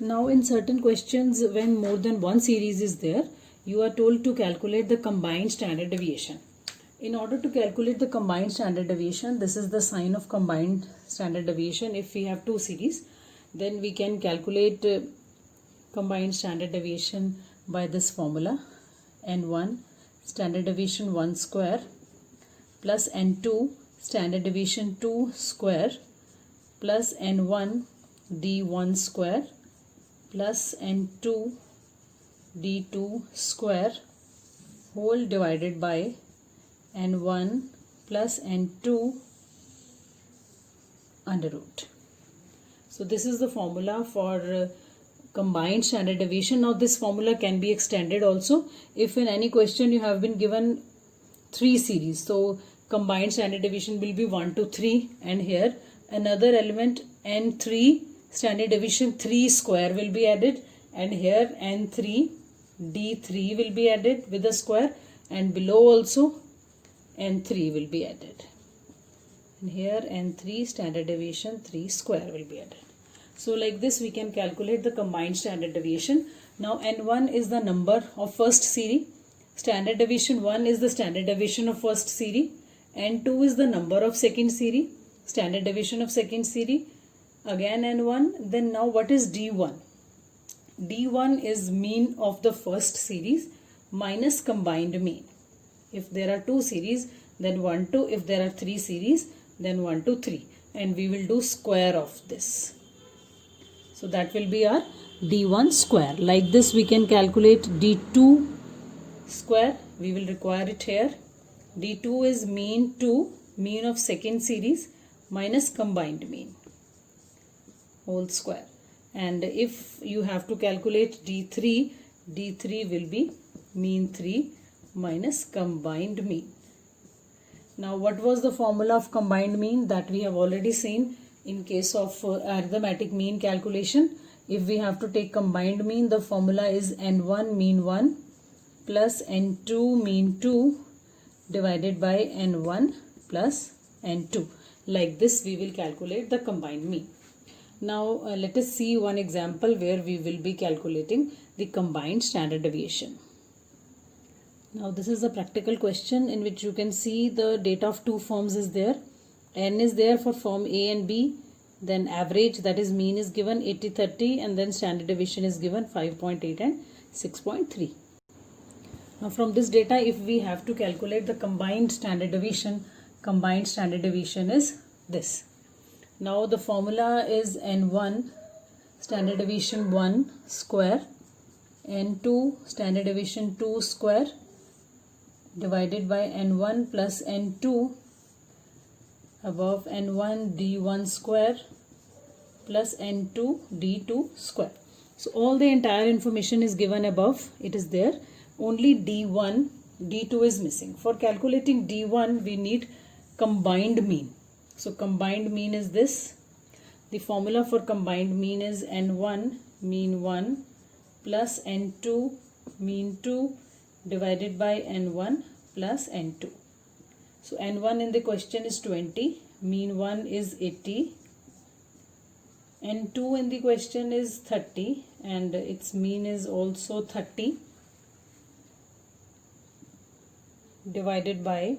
Now in certain questions, when more than one series is there, you are told to calculate the combined standard deviation. In order to calculate the combined standard deviation, this is the sign of combined standard deviation. If we have two series, then we can calculate combined standard deviation by this formula: n1 standard deviation 1 square plus n2 standard deviation 2 square plus n1 d1 square plus n2 d2 square whole divided by n1 plus n2 under root. So this is the formula for combined standard deviation. Now this formula can be extended also. If in any question you have been given three series, so combined standard deviation will be 1 to 3, and here another element n3 standard deviation 3 square will be added, and here n3 d3 will be added with a square, and below also n3 will be added, and here n3 standard deviation 3 square will be added. So like this we can calculate the combined standard deviation. Now n1 is the number of first series, standard deviation 1 is the standard deviation of first series, n2 is the number of second series, standard deviation of second series, again n1. Then now what is d1? d1 is mean of the first series minus combined mean. If there are two series, then 1 to, if there are three series, then 1 to 3, and we will do square of this. So that will be our d1 square. Like this we can calculate d2 square. We will require it here. d2 is mean 2, mean of second series, minus combined mean, whole square. And if you have to calculate d3, d3 will be mean 3 minus combined mean. Now what was the formula of combined mean? That we have already seen in case of arithmetic mean calculation. If we have to take combined mean, the formula is n1 mean 1 plus n2 mean 2 divided by n1 plus n2. Like this we will calculate the combined mean. Now let us see one example where we will be calculating the combined standard deviation. Now this is a practical question in which you can see the data of two forms is there. N is there for form A and B, then average, that is mean, is given 80-30, and then standard deviation is given 5.8 and 6.3. Now from this data, if we have to calculate the combined standard deviation is this. Now the formula is n1 standard deviation 1 square, n2 standard deviation 2 square divided by n1 plus n2 above n1 d1 square plus n2 d2 square. So all the entire information is given above, it is there. Only d1, d2 is missing. For calculating d1 we need combined mean. So combined mean is this. The formula for combined mean is n1 mean 1 plus n2 mean 2 divided by n1 plus n2. So n1 in the question is 20, mean 1 is 80, n2 in the question is 30 and its mean is also 30 divided by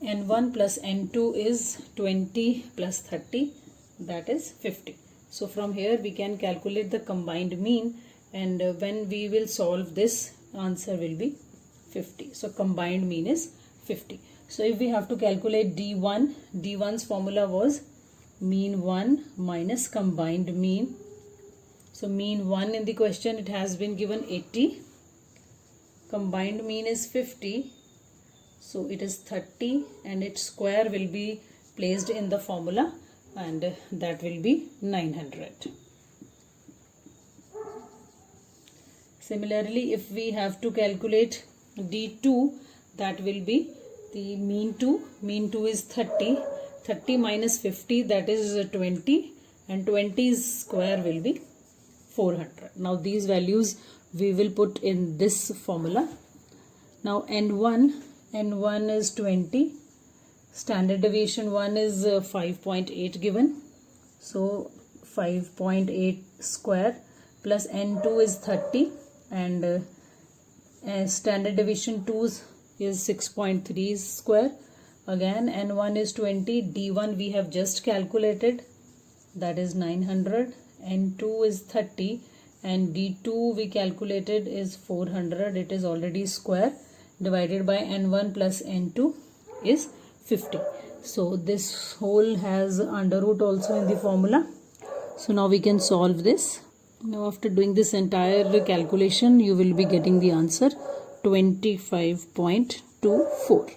n1 plus n2 is 20 plus 30, that is 50. So from here we can calculate the combined mean, and when we will solve this, answer will be 50. So combined mean is 50. So if we have to calculate d1, d1's formula was mean 1 minus combined mean. So mean 1 in the question, it has been given 80, combined mean is 50, so it is 30, and its square will be placed in the formula, and that will be 900. Similarly, if we have to calculate d2, that will be the mean 2 is 30, 30 minus 50, that is 20, and 20's square will be 400. Now these values we will put in this formula. Now n1 is 20, standard deviation 1 is 5.8 given, so 5.8 square plus n2 is 30 and standard deviation 2 is 6.3 square. Again n1 is 20, d1 we have just calculated, that is 900, n2 is 30 and d2 we calculated is 400, it is already square, divided by n1 plus n2 is 50. So this whole has under root also in the formula. So now we can solve this. Now after doing this entire calculation, you will be getting the answer 25.24.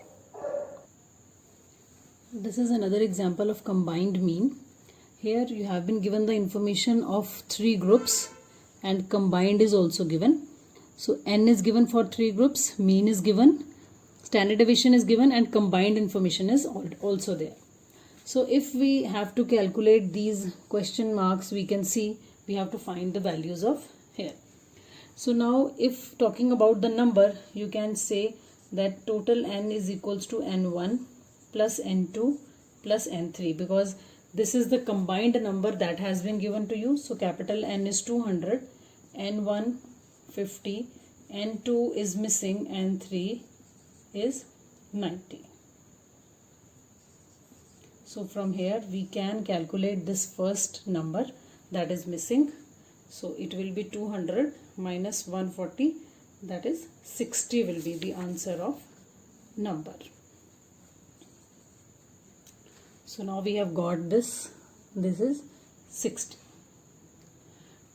This is another example of combined mean. Here you have been given the information of 3 groups and combined is also given. So n is given for 3 groups, mean is given, standard deviation is given and combined information is also there. So if we have to calculate these question marks, we can see we have to find the values of here. So now if talking about the number, you can say that total n is equals to n1 plus n2 plus n3, because this is the combined number that has been given to you. So capital N is 200, n1 50, n2 is missing, n3 is 90. So from here we can calculate this first number that is missing. So it will be 200 minus 140, that is 60 will be the answer of number. So now we have got this is 60.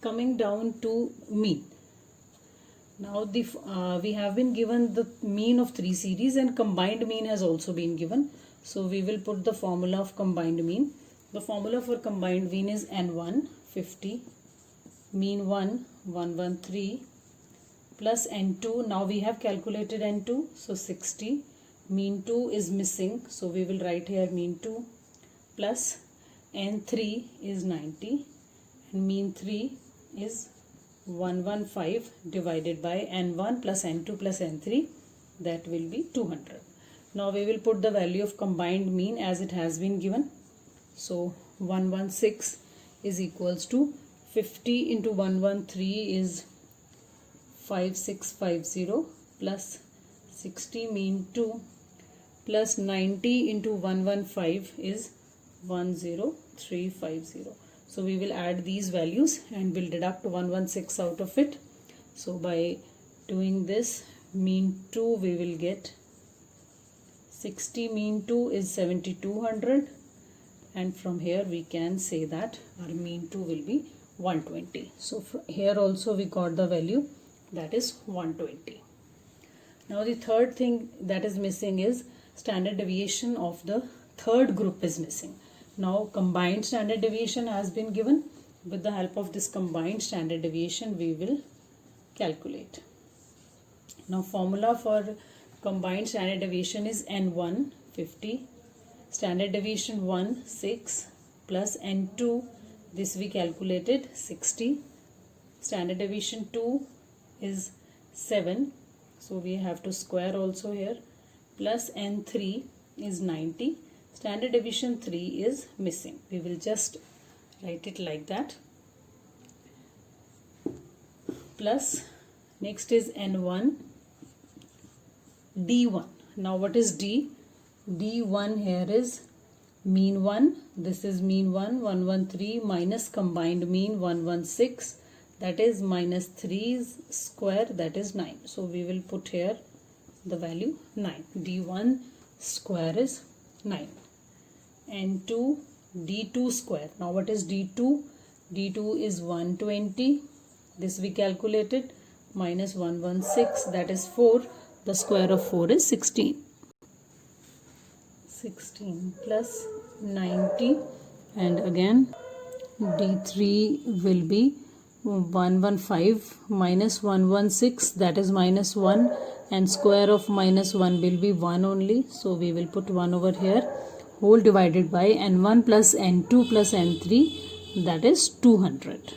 Coming down to mean. Now we have been given the mean of 3 series and combined mean has also been given. So we will put the formula of combined mean. The formula for combined mean is n1 50, mean 1 113 plus n2. Now we have calculated n2, so 60. Mean 2 is missing, so we will write here mean 2 plus n3 is 90 and mean 3 is 115 divided by n1 plus n2 plus n3, that will be 200. Now we will put the value of combined mean as it has been given. So 116 is equals to 50 into 113 is 5650 plus 60 mean 2 plus 90 into 115 is 10350. So we will add these values and will deduct 116 out of it. So by doing this, mean 2 we will get 60 mean 2 is 7200, and from here we can say that our mean 2 will be 120. So here also we got the value, that is 120. Now the third thing that is missing is standard deviation of the third group is missing. Now combined standard deviation has been given. With the help of this combined standard deviation we will calculate. Now formula for combined standard deviation is n1 50, standard deviation 1 6 plus n2, this we calculated 60, standard deviation 2 is 7, so we have to square also here, plus n3 is 90, standard deviation 3 is missing. We will just write it like that. Plus next is n1 d1. Now what is d? d1 here is mean 1, this is mean 1 113 minus combined mean 116, that is minus 3 square, that is 9. So we will put here the value 9. d1 square is 9. And 2 d2 square. Now what is d2? d2 is 120, this we calculated, minus 116, that is 4. The square of 4 is 16. 16 plus 90, and again d3 will be 115 minus 116, that is minus 1, and square of minus 1 will be 1 only, so we will put 1 over here, whole divided by n1 plus n2 plus n3, that is 200.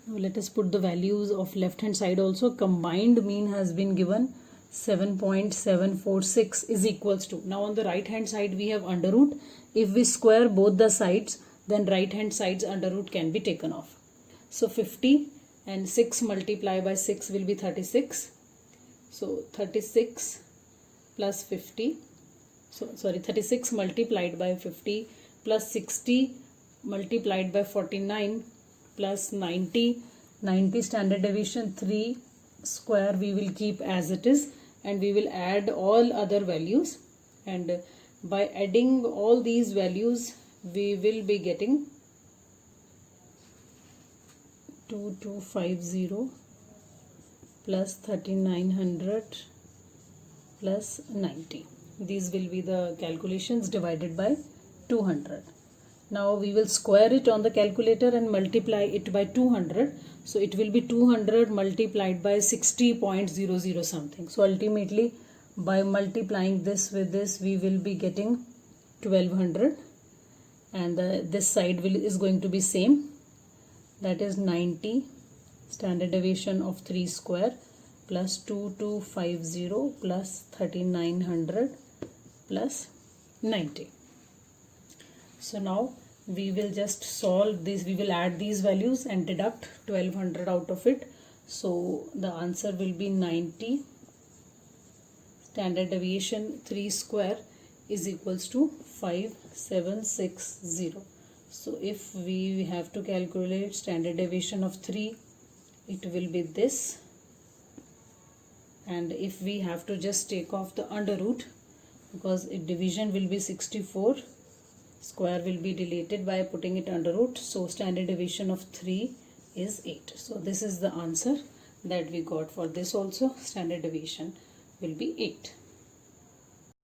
Now let us put the values of left hand side also. Combined mean has been given 7.746 is equals to, now on the right hand side we have under root. If we square both the sides, then right hand side's under root can be taken off. So 50 and 6 multiplied by 6 will be 36. So 36 plus 50. So sorry, 36 multiplied by 50 plus 60 multiplied by 49 plus 90. 90 standard deviation 3 square we will keep as it is, and we will add all other values, and by adding all these values we will be getting 2250 plus 3900 plus 90. These will be the calculations divided by 200. Now we will square it on the calculator and multiply it by 200. So it will be 200 multiplied by 60.00 something. So ultimately by multiplying this with this we will be getting 1200, and this side is going to be same, that is 90 standard deviation of 3 square plus 2250 plus 3900 plus 90. So now we will just solve this. We will add these values and deduct 1200 out of it. So the answer will be 90 standard deviation 3 square is equals to 5760. So if we have to calculate standard deviation of 3, it will be this, and if we have to just take off the under root, because division will be 64, square will be deleted by putting it under root, so standard deviation of 3 is 8. So this is the answer that we got for this also. Standard deviation will be 8.